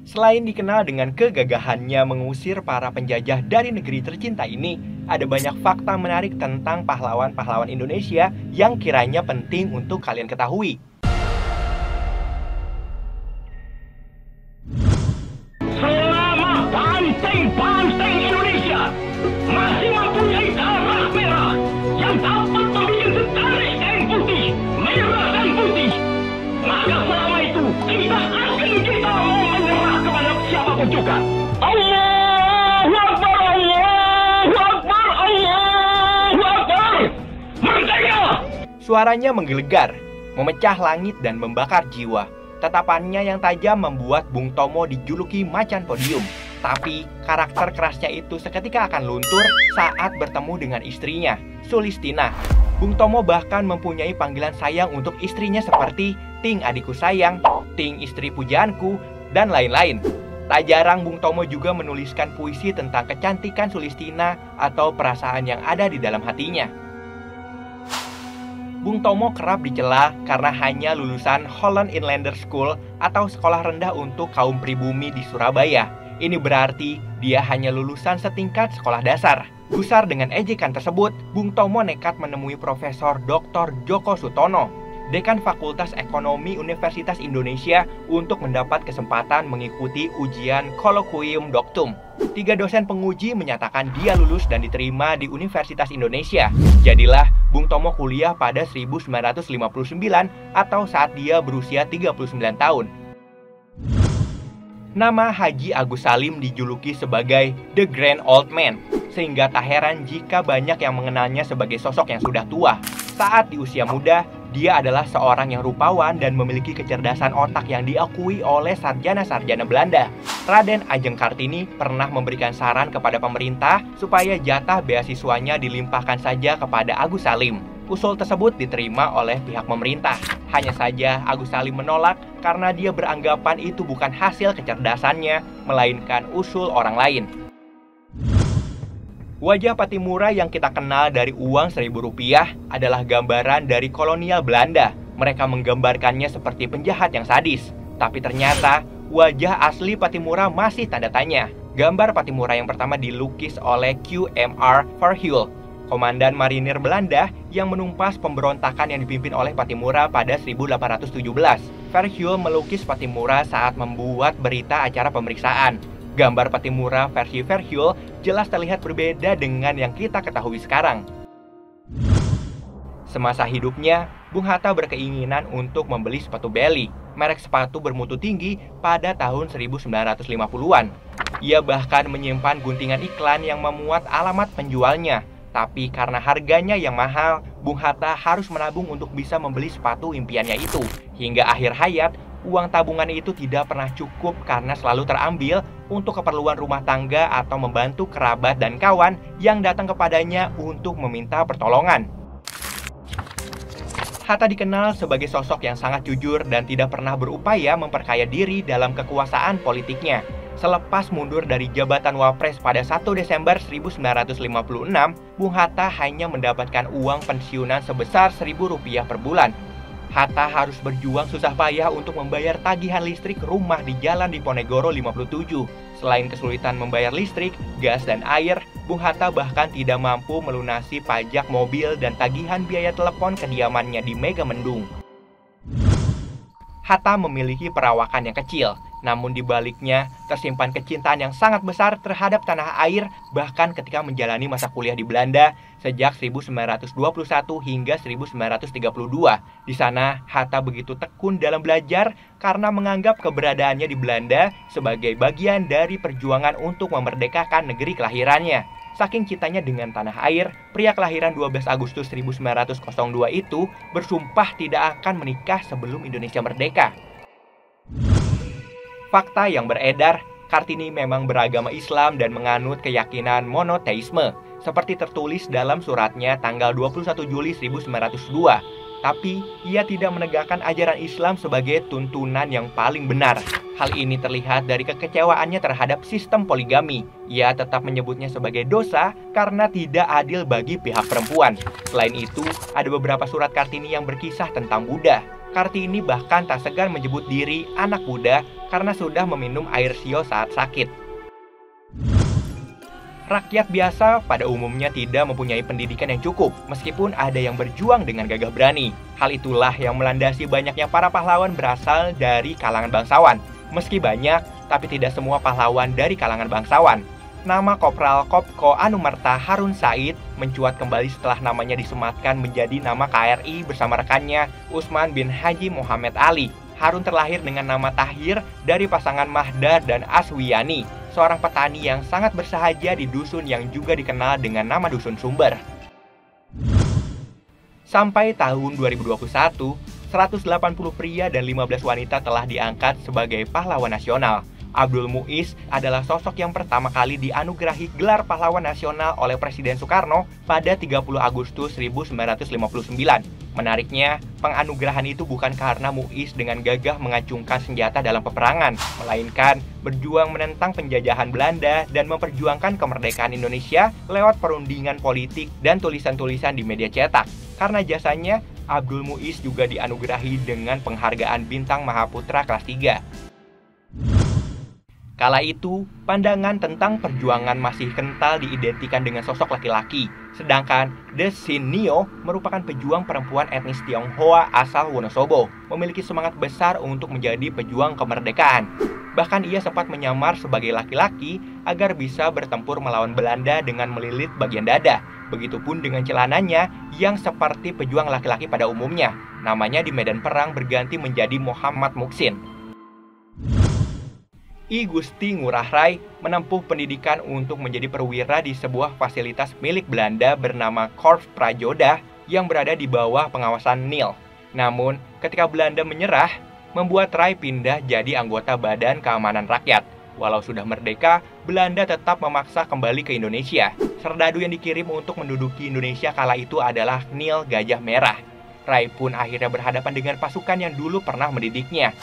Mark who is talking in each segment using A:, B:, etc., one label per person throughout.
A: Selain dikenal dengan kegagahannya mengusir para penjajah dari negeri tercinta ini, ada banyak fakta menarik tentang pahlawan-pahlawan Indonesia yang kiranya penting untuk kalian ketahui.
B: Selama banteng-banteng Indonesia masih mempunyai darah merah yang dapat membuat setarik kain putih, merah dan putih, maka selama itu kita mau menyerah kepada siapapun juga. Allahu Akbar, Allahu Akbar, Allahu Akbar. Merdeka!
A: Suaranya menggelegar, memecah langit dan membakar jiwa. Tatapannya yang tajam membuat Bung Tomo dijuluki macan podium. Tapi karakter kerasnya itu seketika akan luntur saat bertemu dengan istrinya, Sulistina. Bung Tomo bahkan mempunyai panggilan sayang untuk istrinya seperti Ting adikku sayang, Ting istri pujaanku, dan lain-lain. Tak jarang Bung Tomo juga menuliskan puisi tentang kecantikan Sulistina atau perasaan yang ada di dalam hatinya. Bung Tomo kerap dicela karena hanya lulusan Holland Inlander School atau sekolah rendah untuk kaum pribumi di Surabaya. Ini berarti dia hanya lulusan setingkat sekolah dasar. Gusar dengan ejekan tersebut, Bung Tomo nekat menemui Profesor Dr. Djoko Sutono, Dekan Fakultas Ekonomi Universitas Indonesia, untuk mendapat kesempatan mengikuti ujian Colloquium Doctum. 3 dosen penguji menyatakan dia lulus dan diterima di Universitas Indonesia. Jadilah Bung Tomo kuliah pada 1959 atau saat dia berusia 39 tahun. Nama Haji Agus Salim dijuluki sebagai The Grand Old Man, sehingga tak heran jika banyak yang mengenalnya sebagai sosok yang sudah tua. Saat di usia muda, dia adalah seorang yang rupawan dan memiliki kecerdasan otak yang diakui oleh sarjana-sarjana Belanda. Raden Ajeng Kartini pernah memberikan saran kepada pemerintah supaya jatah beasiswanya dilimpahkan saja kepada Agus Salim. Usul tersebut diterima oleh pihak pemerintah. Hanya saja Agus Salim menolak karena dia beranggapan itu bukan hasil kecerdasannya, melainkan usul orang lain. Wajah Pattimura yang kita kenal dari uang Rp1.000 adalah gambaran dari kolonial Belanda. Mereka menggambarkannya seperti penjahat yang sadis. Tapi ternyata wajah asli Pattimura masih tanda tanya. Gambar Pattimura yang pertama dilukis oleh Q.M.R. Verheul, komandan marinir Belanda yang menumpas pemberontakan yang dipimpin oleh Pattimura pada 1817. Verheul melukis Pattimura saat membuat berita acara pemeriksaan. Gambar Pattimura versi Verheul jelas terlihat berbeda dengan yang kita ketahui sekarang. Semasa hidupnya, Bung Hatta berkeinginan untuk membeli sepatu Belly, merek sepatu bermutu tinggi pada tahun 1950-an. Ia bahkan menyimpan guntingan iklan yang memuat alamat penjualnya. Tapi karena harganya yang mahal, Bung Hatta harus menabung untuk bisa membeli sepatu impiannya itu. Hingga akhir hayat, uang tabungan itu tidak pernah cukup karena selalu terambil untuk keperluan rumah tangga atau membantu kerabat dan kawan yang datang kepadanya untuk meminta pertolongan. Hatta dikenal sebagai sosok yang sangat jujur dan tidak pernah berupaya memperkaya diri dalam kekuasaan politiknya. Selepas mundur dari jabatan Wapres pada 1 Desember 1956, Bung Hatta hanya mendapatkan uang pensiunan sebesar Rp1.000 per bulan. Hatta harus berjuang susah payah untuk membayar tagihan listrik rumah di Jalan Diponegoro 57. Selain kesulitan membayar listrik, gas, dan air, Bung Hatta bahkan tidak mampu melunasi pajak mobil dan tagihan biaya telepon kediamannya di Megamendung. Hatta memiliki perawakan yang kecil, namun di baliknya tersimpan kecintaan yang sangat besar terhadap tanah air bahkan ketika menjalani masa kuliah di Belanda sejak 1921 hingga 1932. Di sana, Hatta begitu tekun dalam belajar karena menganggap keberadaannya di Belanda sebagai bagian dari perjuangan untuk memerdekakan negeri kelahirannya. Saking cintanya dengan tanah air, pria kelahiran 12 Agustus 1902 itu bersumpah tidak akan menikah sebelum Indonesia merdeka. Fakta yang beredar, Kartini memang beragama Islam dan menganut keyakinan monoteisme, seperti tertulis dalam suratnya tanggal 21 Juli 1902. Tapi, ia tidak menegakkan ajaran Islam sebagai tuntunan yang paling benar. Hal ini terlihat dari kekecewaannya terhadap sistem poligami. Ia tetap menyebutnya sebagai dosa karena tidak adil bagi pihak perempuan. Selain itu, ada beberapa surat Kartini yang berkisah tentang Buddha. Kartini bahkan tak segan menyebut diri anak muda karena sudah meminum air sio saat sakit. Rakyat biasa pada umumnya tidak mempunyai pendidikan yang cukup, meskipun ada yang berjuang dengan gagah berani. Hal itulah yang melandasi banyaknya para pahlawan berasal dari kalangan bangsawan. Meski banyak, tapi tidak semua pahlawan dari kalangan bangsawan. Nama Kopral Kopko Anumerta Harun Said mencuat kembali setelah namanya disematkan menjadi nama KRI bersama rekannya Usman bin Haji Muhammad Ali. Harun terlahir dengan nama Tahir dari pasangan Mahdar dan Aswiyani, seorang petani yang sangat bersahaja di dusun yang juga dikenal dengan nama Dusun Sumber. Sampai tahun 2021, 180 pria dan 15 wanita telah diangkat sebagai pahlawan nasional. Abdul Muiz adalah sosok yang pertama kali dianugerahi gelar pahlawan nasional oleh Presiden Soekarno pada 30 Agustus 1959. Menariknya, penganugerahan itu bukan karena Muiz dengan gagah mengacungkan senjata dalam peperangan, melainkan berjuang menentang penjajahan Belanda dan memperjuangkan kemerdekaan Indonesia lewat perundingan politik dan tulisan-tulisan di media cetak. Karena jasanya, Abdul Muiz juga dianugerahi dengan penghargaan Bintang Mahaputra kelas 3. Kala itu, pandangan tentang perjuangan masih kental diidentikan dengan sosok laki-laki. Sedangkan The Sin Nio merupakan pejuang perempuan etnis Tionghoa asal Wonosobo, memiliki semangat besar untuk menjadi pejuang kemerdekaan. Bahkan ia sempat menyamar sebagai laki-laki agar bisa bertempur melawan Belanda dengan melilit bagian dada. Begitupun dengan celananya yang seperti pejuang laki-laki pada umumnya. Namanya di medan perang berganti menjadi Muhammad Muksin. I Gusti Ngurah Rai menempuh pendidikan untuk menjadi perwira di sebuah fasilitas milik Belanda bernama Korps Prajoda yang berada di bawah pengawasan Nil. Namun, ketika Belanda menyerah, membuat Rai pindah jadi anggota Badan Keamanan Rakyat. Walau sudah merdeka, Belanda tetap memaksa kembali ke Indonesia. Serdadu yang dikirim untuk menduduki Indonesia kala itu adalah Nil Gajah Merah. Rai pun akhirnya berhadapan dengan pasukan yang dulu pernah mendidiknya.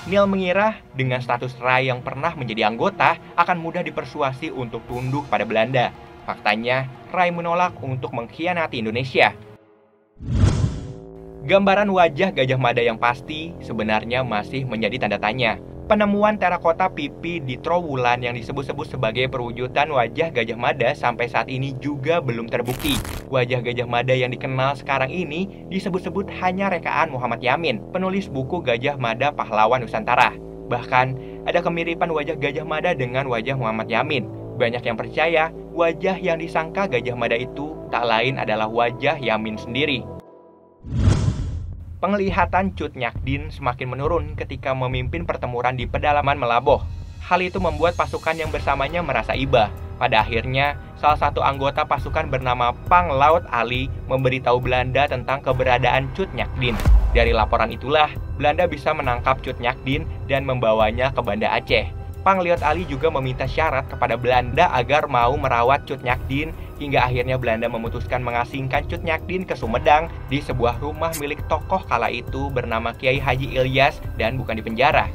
A: Nil mengira dengan status Rai yang pernah menjadi anggota akan mudah dipersuasi untuk tunduk pada Belanda. Faktanya, Rai menolak untuk mengkhianati Indonesia. Gambaran wajah Gajah Mada yang pasti sebenarnya masih menjadi tanda tanya. Penemuan terakota pipi di Trowulan yang disebut-sebut sebagai perwujudan wajah Gajah Mada sampai saat ini juga belum terbukti. Wajah Gajah Mada yang dikenal sekarang ini disebut-sebut hanya rekaan Muhammad Yamin, penulis buku Gajah Mada Pahlawan Nusantara. Bahkan, ada kemiripan wajah Gajah Mada dengan wajah Muhammad Yamin. Banyak yang percaya wajah yang disangka Gajah Mada itu tak lain adalah wajah Yamin sendiri. Penglihatan Cut Nyakdin semakin menurun ketika memimpin pertempuran di pedalaman Melaboh. Hal itu membuat pasukan yang bersamanya merasa iba. Pada akhirnya, salah satu anggota pasukan bernama Pang Laut Ali memberitahu Belanda tentang keberadaan Cut Nyakdin. Dari laporan itulah, Belanda bisa menangkap Cut Nyakdin dan membawanya ke Banda Aceh. Pang Laut Ali juga meminta syarat kepada Belanda agar mau merawat Cut Nyakdin, hingga akhirnya Belanda memutuskan mengasingkan Cut Nyakdin ke Sumedang di sebuah rumah milik tokoh kala itu bernama Kiai Haji Ilyas dan bukan di penjara.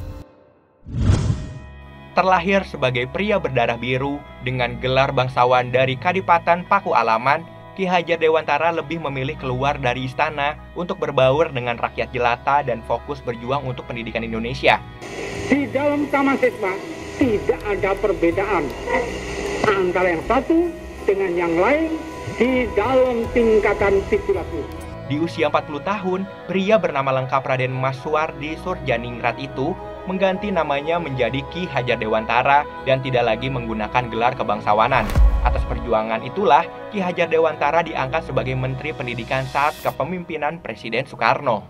A: Terlahir sebagai pria berdarah biru dengan gelar bangsawan dari Kadipaten Paku Alaman, Ki Hajar Dewantara lebih memilih keluar dari istana untuk berbaur dengan rakyat jelata dan fokus berjuang untuk pendidikan Indonesia.
C: Di dalam Taman Sisma tidak ada perbedaan antara yang satu dengan yang lain di dalam tingkatan titulasi.
A: Di usia 40 tahun, pria bernama lengkap Raden Maswardi Surjaningrat itu mengganti namanya menjadi Ki Hajar Dewantara dan tidak lagi menggunakan gelar kebangsawanan. Atas perjuangan itulah, Ki Hajar Dewantara diangkat sebagai Menteri Pendidikan saat kepemimpinan Presiden Soekarno.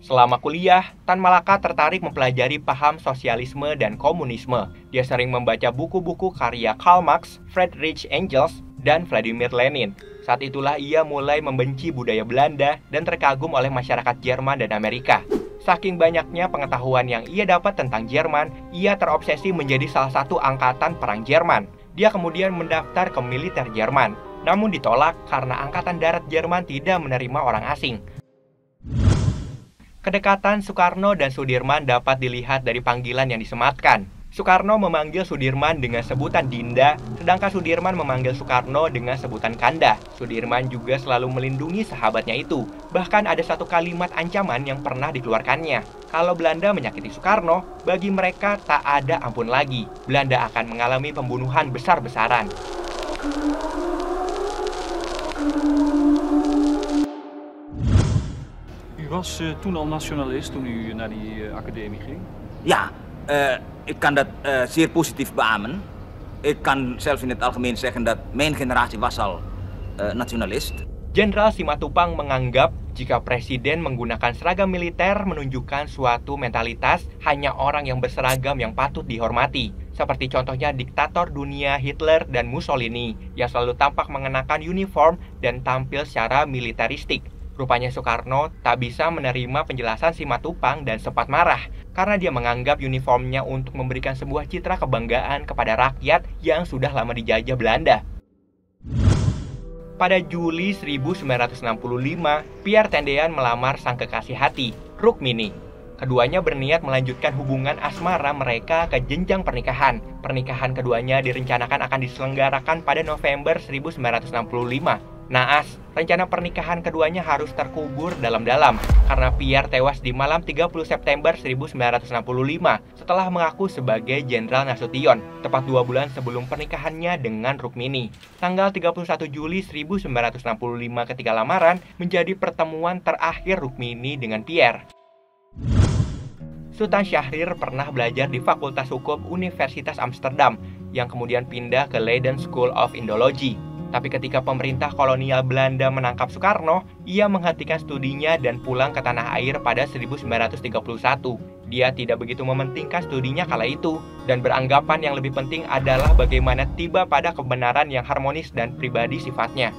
A: Selama kuliah, Tan Malaka tertarik mempelajari paham sosialisme dan komunisme. Dia sering membaca buku-buku karya Karl Marx, Friedrich Engels, dan Vladimir Lenin. Saat itulah ia mulai membenci budaya Belanda dan terkagum oleh masyarakat Jerman dan Amerika. Saking banyaknya pengetahuan yang ia dapat tentang Jerman, ia terobsesi menjadi salah satu angkatan perang Jerman. Dia kemudian mendaftar ke militer Jerman, namun ditolak karena Angkatan Darat Jerman tidak menerima orang asing. Kedekatan Soekarno dan Sudirman dapat dilihat dari panggilan yang disematkan. Soekarno memanggil Sudirman dengan sebutan Dinda, sedangkan Sudirman memanggil Soekarno dengan sebutan Kanda. Sudirman juga selalu melindungi sahabatnya itu. Bahkan ada satu kalimat ancaman yang pernah dikeluarkannya. Kalau Belanda menyakiti Soekarno, bagi mereka tak ada ampun lagi. Belanda akan mengalami pembunuhan besar-besaran.
D: U was toen al nationalist toen u naar die academie ging?
E: Ja, ik kan dat zeer positief beamen. Ik kan zelfs in het algemeen zeggen dat mijn generatie was al nationalist.
A: Jenderal Simatupang menganggap jika presiden menggunakan seragam militer menunjukkan suatu mentalitas hanya orang yang berseragam yang patut dihormati. Seperti contohnya diktator dunia Hitler dan Mussolini yang selalu tampak mengenakan uniform dan tampil secara militeristik. Rupanya Soekarno tak bisa menerima penjelasan Simatupang dan sempat marah karena dia menganggap uniformnya untuk memberikan sebuah citra kebanggaan kepada rakyat yang sudah lama dijajah Belanda. Pada Juli 1965, Pierre Tendean melamar sang kekasih hati, Rukmini. Keduanya berniat melanjutkan hubungan asmara mereka ke jenjang pernikahan. Pernikahan keduanya direncanakan akan diselenggarakan pada November 1965. Naas, rencana pernikahan keduanya harus terkubur dalam-dalam karena Pierre tewas di malam 30 September 1965 setelah mengaku sebagai Jenderal Nasution, tepat 2 bulan sebelum pernikahannya dengan Rukmini. Tanggal 31 Juli 1965 ketika lamaran menjadi pertemuan terakhir Rukmini dengan Pierre. Sultan Syahrir pernah belajar di Fakultas Hukum Universitas Amsterdam yang kemudian pindah ke Leiden School of Indology. Tapi ketika pemerintah kolonial Belanda menangkap Soekarno, ia menghentikan studinya dan pulang ke tanah air pada 1931. Dia tidak begitu mementingkan studinya kala itu, dan beranggapan yang lebih penting adalah bagaimana tiba pada kebenaran yang harmonis dan pribadi sifatnya.